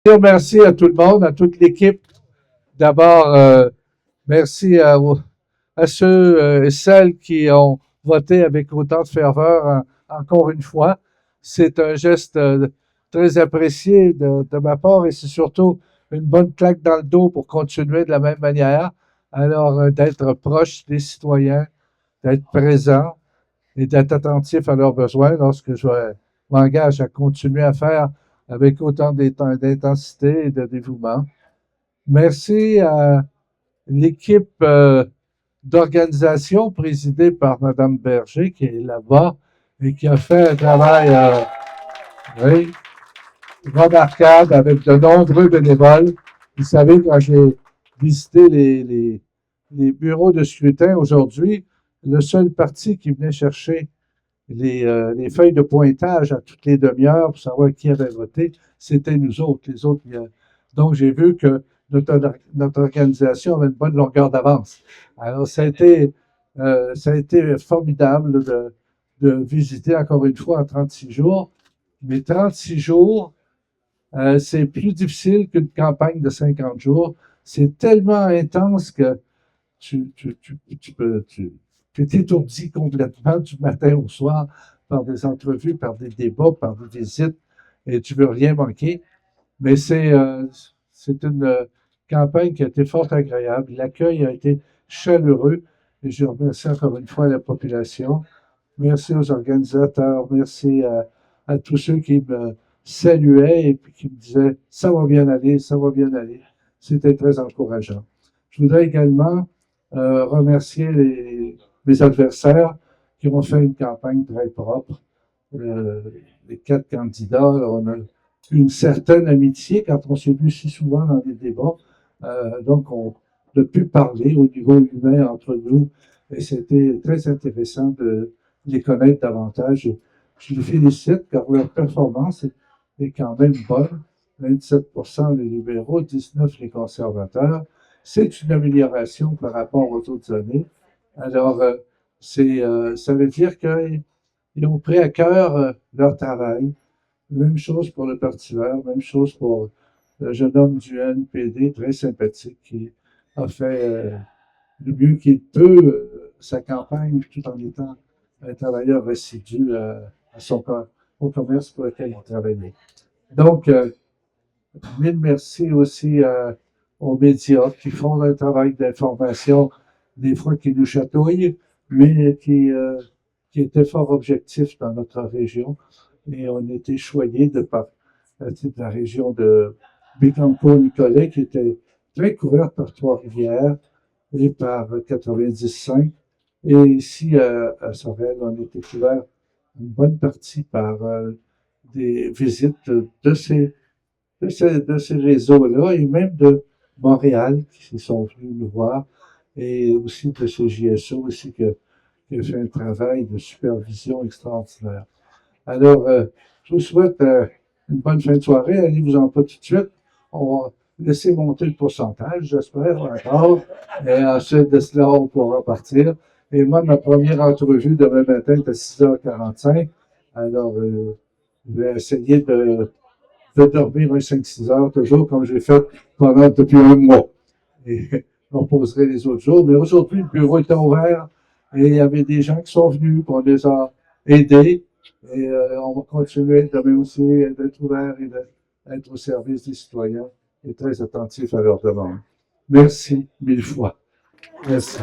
Merci à tout le monde, à toute l'équipe. D'abord, merci à ceux et celles qui ont voté avec autant de ferveur encore une fois. C'est un geste très apprécié de ma part et c'est surtout une bonne claque dans le dos pour continuer de la même manière. Alors, d'être proche des citoyens, d'être présent et d'être attentif à leurs besoins lorsque je m'engage à continuer à faire avec autant d'intensité et de dévouement. Merci à l'équipe d'organisation présidée par Mme Berger, qui est là-bas et qui a fait un travail oui, remarquable avec de nombreux bénévoles. Vous savez, quand j'ai visité les bureaux de scrutin aujourd'hui, le seul parti qui venait chercher les feuilles de pointage à toutes les demi-heures pour savoir qui avait voté, c'était nous autres. Les autres, donc j'ai vu que notre organisation avait une bonne longueur d'avance. Alors, ça a été formidable de visiter encore une fois en 36 jours. Mais 36 jours, c'est plus difficile qu'une campagne de 50 jours. C'est tellement intense que tu es étourdi complètement du matin au soir par des entrevues, par des débats, par des visites, et tu veux rien manquer. Mais c'est une campagne qui a été fort agréable. L'accueil a été chaleureux et je remercie encore une fois la population. Merci aux organisateurs, merci à tous ceux qui me saluaient et puis qui me disaient ça va bien aller, ça va bien aller. C'était très encourageant. Je voudrais également remercier mes adversaires qui ont fait une campagne très propre. Les 4 candidats, on a une certaine amitié quand on s'est vu si souvent dans des débats. Donc, on a pu parler au niveau humain entre nous et c'était très intéressant de les connaître davantage. Je les félicite car leur performance est quand même bonne. 27% les libéraux, 19% les conservateurs. C'est une amélioration par rapport aux autres années. Alors, ça veut dire qu'ils ont pris à cœur leur travail. Même chose pour le Parti vert, même chose pour le jeune homme du NPD, très sympathique, qui a fait le mieux qu'il peut sa campagne, tout en étant un travailleur assidu au commerce pour lequel il travaillait. Donc, mille merci aussi aux médias qui font un travail d'information, des fois qui nous chatouillent, mais qui était fort objectif dans notre région. Et on était choyés de la région de Bécancour-Nicolet, qui était très couverte par Trois-Rivières et par 95. Et ici, à Sorel, on était couvert une bonne partie par des visites de ces réseaux-là et même de Montréal qui sont venus nous voir et aussi de ce JSO aussi qui a fait un travail de supervision extraordinaire. Alors, je vous souhaite une bonne fin de soirée. Allez-vous-en pas tout de suite. On va laisser monter le pourcentage, j'espère, encore. Et ensuite de cela, on pourra partir. Et moi, ma première entrevue demain matin est à 6h45. Alors, je vais essayer de dormir un 5-6 heures toujours, comme j'ai fait depuis un mois. Et je me reposerai les autres jours. Mais aujourd'hui, le bureau était ouvert et il y avait des gens qui sont venus, pour les a aidés. Et on va continuer demain aussi d'être ouvert et d'être au service des citoyens et très attentif à leurs demandes. Merci 1000 fois. Merci.